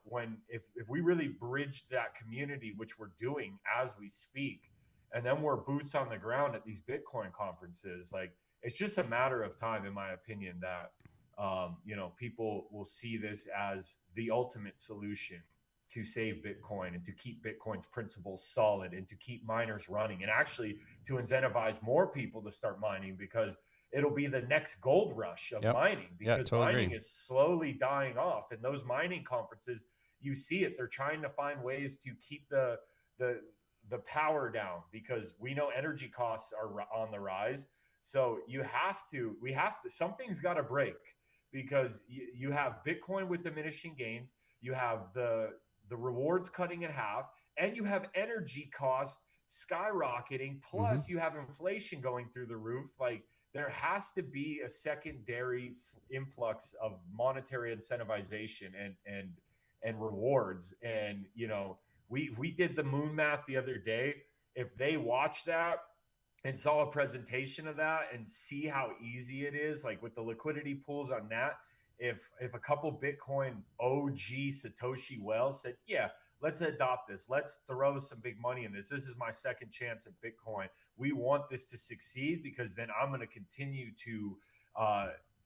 if we really bridge that community, which we're doing as we speak, and then we're boots on the ground at these Bitcoin conferences, like, it's just a matter of time, in my opinion, that you know, people will see this as the ultimate solution to save Bitcoin and to keep Bitcoin's principles solid and to keep miners running, and actually to incentivize more people to start mining, because it'll be the next gold rush of mining, because totally mining agree. is slowly dying off. And those mining conferences, you see it, they're trying to find ways to keep the the power down, because we know energy costs are on the rise. So we have to, something's got to break, because you have Bitcoin with diminishing gains, you have the rewards cutting in half, and you have energy costs skyrocketing. Plus, you have inflation going through the roof. Like, there has to be a secondary influx of monetary incentivization and rewards. And you know, we did the moon math the other day. If they watch that and saw a presentation of that and see how easy it is, like with the liquidity pools on NAT, if a couple Bitcoin OG Satoshi Wells said, yeah, let's adopt this, let's throw some big money in this, this is my second chance at Bitcoin, we want this to succeed, because then I'm going to continue to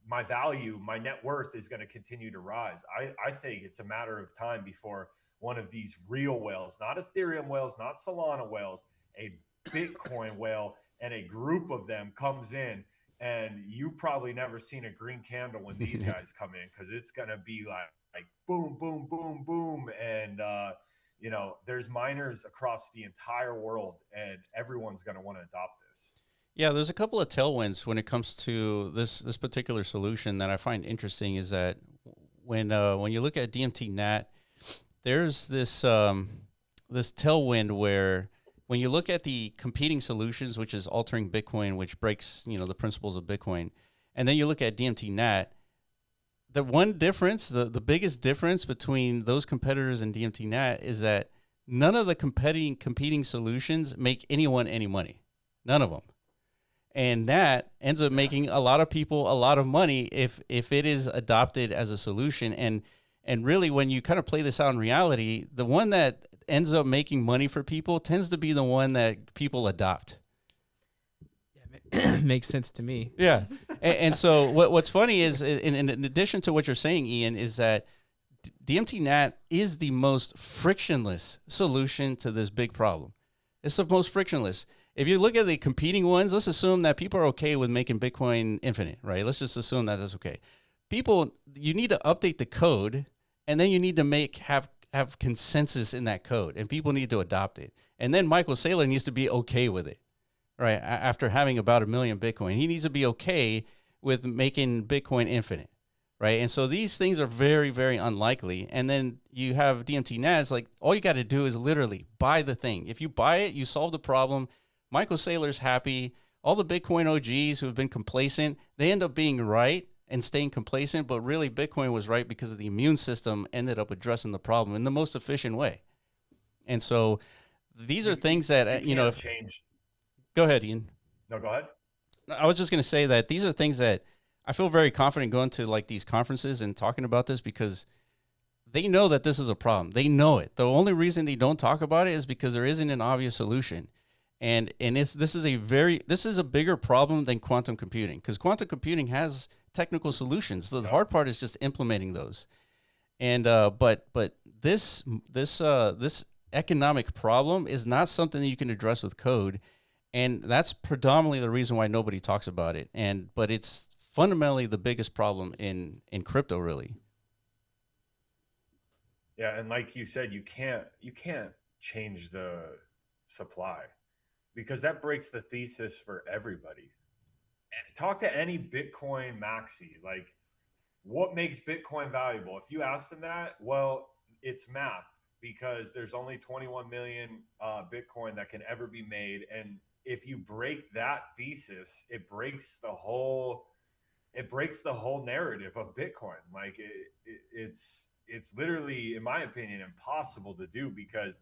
my value, my net worth is going to continue to rise. I think it's a matter of time before one of these real whales, not Ethereum whales, not Solana whales, a Bitcoin whale and a group of them comes in. And you probably never seen a green candle when these guys come in, because it's going to be like boom, boom, boom, boom. And, you know, there's miners across the entire world, and everyone's going to want to adopt this. Yeah, there's a couple of tailwinds when it comes to this particular solution that I find interesting. Is that when you look at DMT NAT, there's this this tailwind where when you look at the competing solutions, which is altering Bitcoin, which breaks, you know, the principles of Bitcoin, and then you look at DMT NAT, the one difference, the biggest difference between those competitors and DMT NAT is that none of the competing solutions make anyone any money. None of them. And NAT ends up making a lot of people a lot of money if it is adopted as a solution. And really, when you kind of play this out in reality, the one that ends up making money for people tends to be the one that people adopt. Yeah, makes sense to me. Yeah. And so what's funny is, in addition to what you're saying, Ian, is that DMT NAT is the most frictionless solution to this big problem. It's the most frictionless. If you look at the competing ones, let's assume that people are okay with making Bitcoin infinite, right? Let's just assume that that's okay. People, you need to update the code, and then you need to have consensus in that code, and people need to adopt it. And then Michael Saylor needs to be okay with it, right? After having about 1 million Bitcoin, he needs to be okay with making Bitcoin infinite, right? And so these things are very, very unlikely. And then you have DMT NATs, like all you got to do is literally buy the thing. If you buy it, you solve the problem. Michael Saylor's happy. All the Bitcoin OGs who have been complacent, they end up being right and staying complacent, but really Bitcoin was right because of the immune system ended up addressing the problem in the most efficient way. And so these are things that, you know, change. Go ahead, Ian. No, go ahead. I was just going to say that these are things that I feel very confident going to, like, these conferences and talking about this, because they know that this is a problem. They know it. The only reason they don't talk about it is because there isn't an obvious solution. And this is a bigger problem than quantum computing, because quantum computing has technical solutions. The hard part is just implementing those. And but this economic problem is not something that you can address with code, and that's predominantly the reason why nobody talks about it. But it's fundamentally the biggest problem in crypto, really. Yeah, and like you said, you can't change the supply, because that breaks the thesis for everybody. Talk to any Bitcoin maxi, like, what makes Bitcoin valuable? If you ask them that, well, it's math, because there's only 21 million Bitcoin that can ever be made. And if you break that thesis, it breaks the whole narrative of Bitcoin. Like, it's literally, in my opinion, impossible to do, because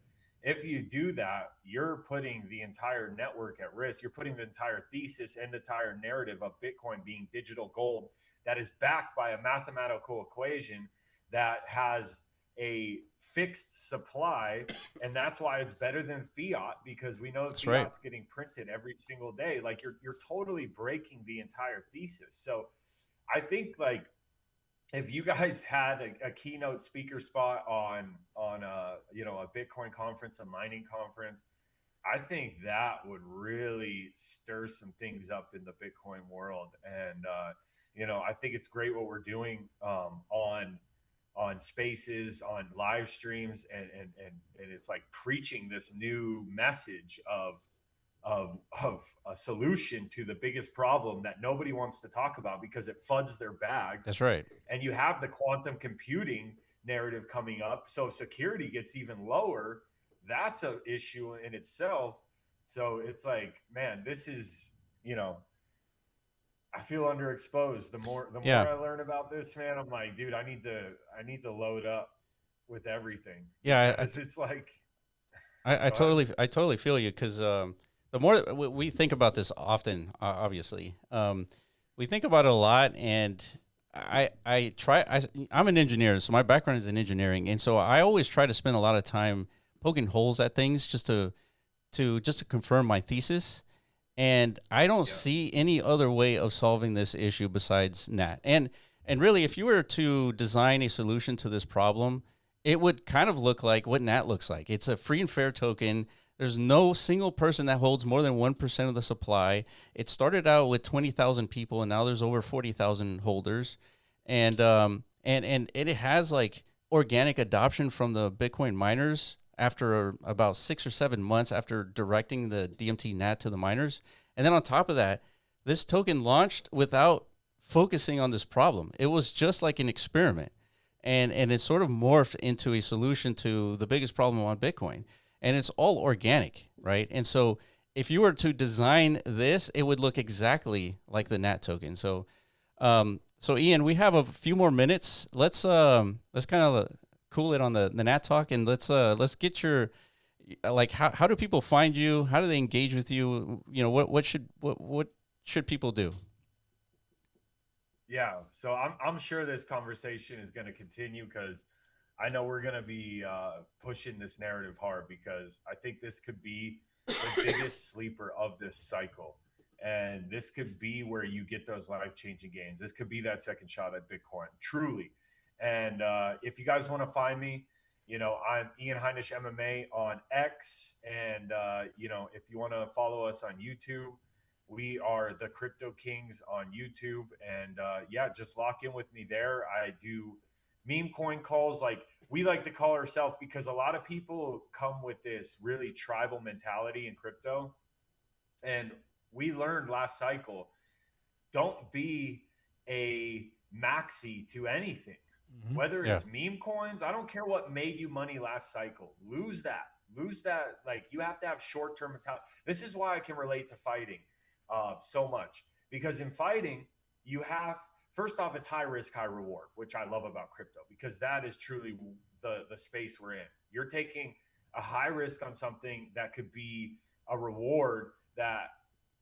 if you do that, you're putting the entire network at risk. You're putting the entire thesis and the entire narrative of Bitcoin being digital gold that is backed by a mathematical equation that has a fixed supply, and that's why it's better than fiat, because we know That's fiat's right. getting printed every single day. Like you're totally breaking the entire thesis. So I think like if you guys had a keynote speaker spot on a Bitcoin conference, a mining conference, I think that would really stir some things up in the Bitcoin world. And I think it's great what we're doing on spaces, on live streams, and it's like preaching this new message of a solution to the biggest problem that nobody wants to talk about because it fuds their bags. That's right. And you have the quantum computing narrative coming up. So if security gets even lower, that's an issue in itself. So it's like, man, this is, I feel underexposed. The more Yeah. I learn about this, man, I'm like, dude, I need to load up with everything Yeah. because it's like, I go ahead. totally feel you because the more we think about this often, obviously, we think about it a lot, and I'm an engineer, so my background is in engineering, and so I always try to spend a lot of time poking holes at things just to confirm my thesis. And I don't Yeah. see any other way of solving this issue besides NAT. And really, if you were to design a solution to this problem, it would kind of look like what NAT looks like. It's a free and fair token. There's no single person that holds more than 1% of the supply. It started out with 20,000 people, and now there's over 40,000 holders. And it has like organic adoption from the Bitcoin miners after about 6 or 7 months after directing the DMT NAT to the miners. And then on top of that, this token launched without focusing on this problem. It was just like an experiment. And it sort of morphed into a solution to the biggest problem on Bitcoin. And it's all organic, right? And so if you were to design this, it would look exactly like the NAT token. So Ian, we have a few more minutes. Let's kind of cool it on the NAT talk, and let's get your like how do people find you? How do they engage with you? What should people do? Yeah, so I'm sure this conversation is going to continue because I know we're going to be pushing this narrative hard because I think this could be the biggest sleeper of this cycle, and this could be where you get those life-changing gains. This could be that second shot at Bitcoin, truly. And if you guys want to find me, I'm Ian Heinisch MMA on X, and if you want to follow us on YouTube, we are the Crypto Kings on YouTube, and just lock in with me there. I do meme coin calls, like we like to call ourselves, because a lot of people come with this really tribal mentality in crypto, and we learned last cycle, don't be a maxi to anything. Mm-hmm. Whether Yeah, it's meme coins, I don't care what made you money last cycle. Lose that. Lose that. Like, you have to have short term mentality. This is why I can relate to fighting so much, because in fighting, you have, first off, it's high risk, high reward, which I love about crypto, because that is truly the space we're in. You're taking a high risk on something that could be a reward that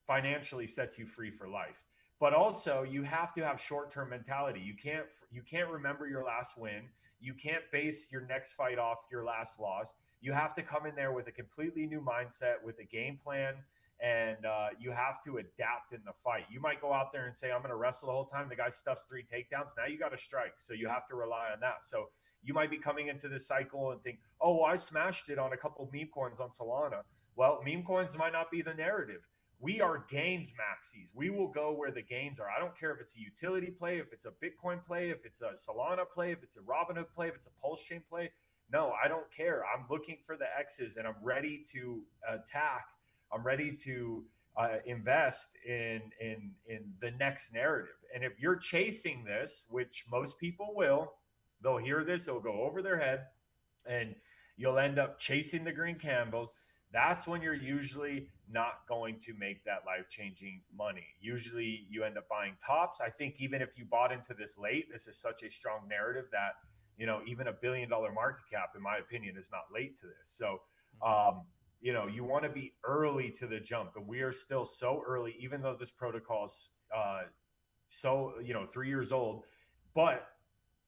financially sets you free for life. But also, you have to have short-term mentality. You can't remember your last win. You can't base your next fight off your last loss. You have to come in there with a completely new mindset, with a game plan, and you have to adapt in the fight. You might go out there and say, I'm going to wrestle the whole time. The guy stuffs 3 takedowns. Now you got to strike. So you have to rely on that. So you might be coming into this cycle and think, oh, well, I smashed it on a couple of meme coins on Solana. Well, meme coins might not be the narrative. We are gains maxis. We will go where the gains are. I don't care if it's a utility play, if it's a Bitcoin play, if it's a Solana play, if it's a Robinhood play, if it's a Pulse Chain play. No, I don't care. I'm looking for the X's, and I'm ready to attack. I'm ready to invest in the next narrative. And if you're chasing this, which most people will, they'll hear this, it'll go over their head, and you'll end up chasing the green candles. That's when you're usually not going to make that life-changing money. Usually you end up buying tops. I think even if you bought into this late, this is such a strong narrative that, even $1 billion market cap, in my opinion, is not late to this. So, you want to be early to the jump, and we are still so early, even though this protocol is 3 years old. But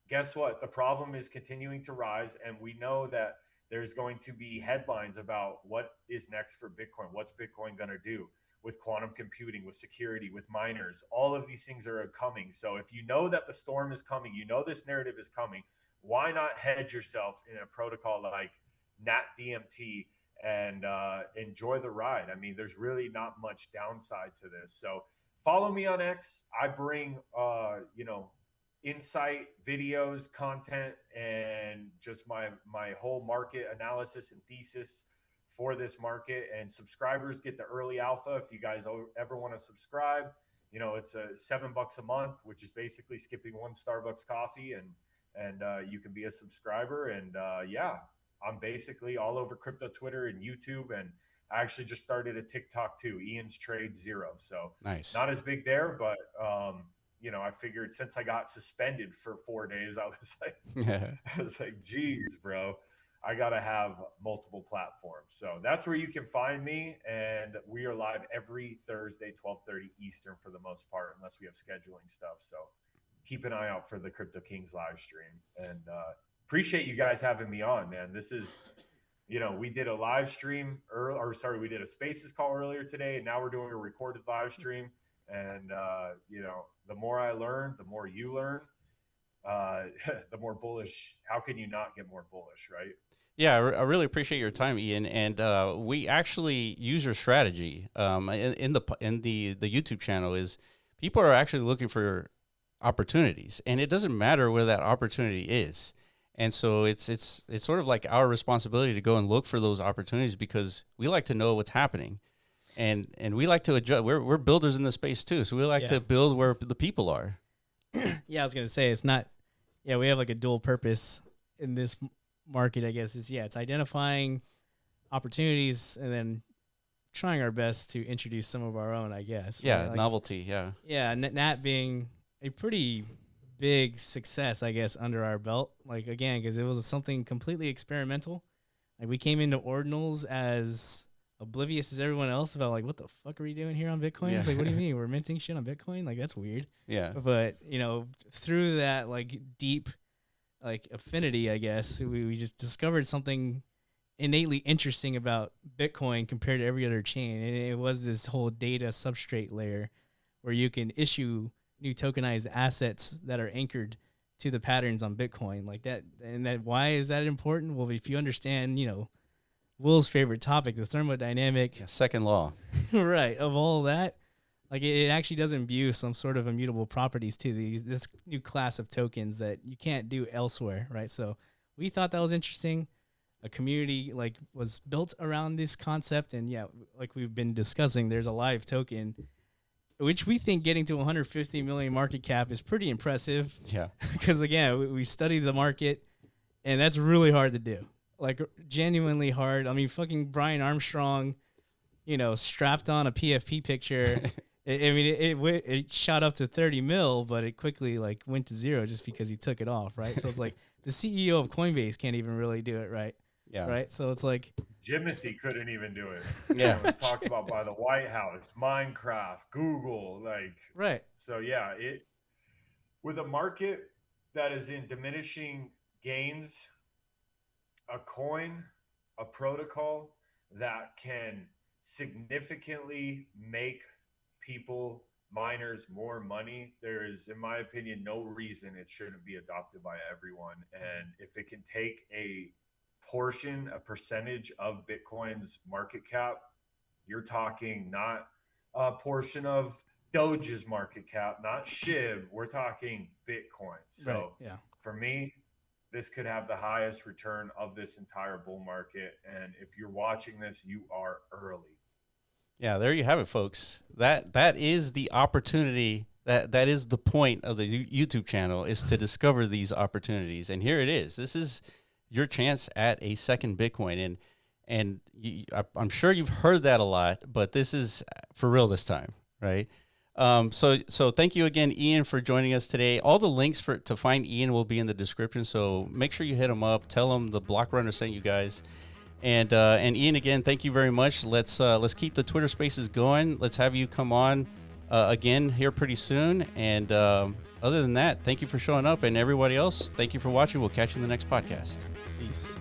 guess what? The problem is continuing to rise, and we know that there's going to be headlines about what is next for Bitcoin. What's Bitcoin going to do with quantum computing, with security, with miners? All of these things are coming. So if you know that the storm is coming, you know this narrative is coming, why not hedge yourself in a protocol like NAT DMT and enjoy the ride? I mean, there's really not much downside to this. So follow me on X. I bring, insight videos, content, and just my whole market analysis and thesis for this market. And subscribers get the early alpha. If you guys ever want to subscribe, it's a $7 a month, which is basically skipping one Starbucks coffee, and you can be a subscriber. And I'm basically all over crypto Twitter and YouTube, and I actually just started a TikTok too, Ian's Trade Zero. So Nice. not as big there, but I figured since I got suspended for 4 days, I was like, geez, bro, I got to have multiple platforms. So that's where you can find me. And we are live every Thursday, 12:30 Eastern for the most part, unless we have scheduling stuff. So keep an eye out for the Crypto Kings live stream. And appreciate you guys having me on, man. This is, we did a live stream we did a Spaces call earlier today, and now we're doing a recorded live stream. And, the more I learn, the more you learn, the more bullish. How can you not get more bullish, right? Yeah, I really appreciate your time, Ian. And we actually use your strategy in the YouTube channel. Is people are actually looking for opportunities, and it doesn't matter where that opportunity is. And so it's sort of like our responsibility to go and look for those opportunities, because we like to know what's happening. And we like to adjust. We're builders in the space too, so we like to build where the people are. Yeah, I was gonna say it's not. Yeah, we have like a dual purpose in this market, I guess. It's identifying opportunities and then trying our best to introduce some of our own, I guess. Yeah, right? Like, novelty. Yeah. Yeah, NAT being a pretty big success, I guess, under our belt. Like, again, because it was something completely experimental. Like, we came into Ordinals as oblivious as everyone else about, like, what the fuck are we doing here on Bitcoin? Yeah. It's like, what do you mean? We're minting shit on Bitcoin? Like, that's weird. Yeah. But, through that, like, deep, like, affinity, I guess, we just discovered something innately interesting about Bitcoin compared to every other chain. And it was this whole data substrate layer where you can issue new tokenized assets that are anchored to the patterns on Bitcoin like that. And that, why is that important? Well, if you understand, Will's favorite topic, the thermodynamic, second law, right, of all that, like it actually does imbue some sort of immutable properties to this new class of tokens that you can't do elsewhere, right? So we thought that was interesting. A community like was built around this concept, and like we've been discussing, there's a live token, which we think getting to 150 million market cap is pretty impressive. Yeah, because again, we studied the market, and that's really hard to do. Like, genuinely hard. I mean, fucking Brian Armstrong, strapped on a PFP picture. It shot up to 30 mil, but it quickly like went to zero just because he took it off, right? So it's like the CEO of Coinbase can't even really do it, right? Yeah. Right. So it's like Jimothy couldn't even do it. Yeah. It was talked about by the White House, Minecraft, Google, like right. So with a market that is in diminishing gains, a coin, a protocol that can significantly make people, miners, more money, there is, in my opinion, no reason it shouldn't be adopted by everyone. And if it can take a percentage of Bitcoin's market cap, you're talking not a portion of Doge's market cap, not SHIB, we're talking Bitcoin. So for me, this could have the highest return of this entire bull market. And if you're watching this, you are early. Yeah, there you have it, folks. That is the opportunity. That is the point of the YouTube channel, is to discover these opportunities. And here it is. This is your chance at a second Bitcoin. And I'm sure you've heard that a lot, but this is for real this time, right? So thank you again, Ian, for joining us today. All the links to find Ian will be in the description. So make sure you hit him up. Tell him the Block Runner sent you guys. And Ian, again, thank you very much. Let's keep the Twitter Spaces going. Let's have you come on again here pretty soon. And other than that, thank you for showing up, and everybody else, thank you for watching. We'll catch you in the next podcast. Peace.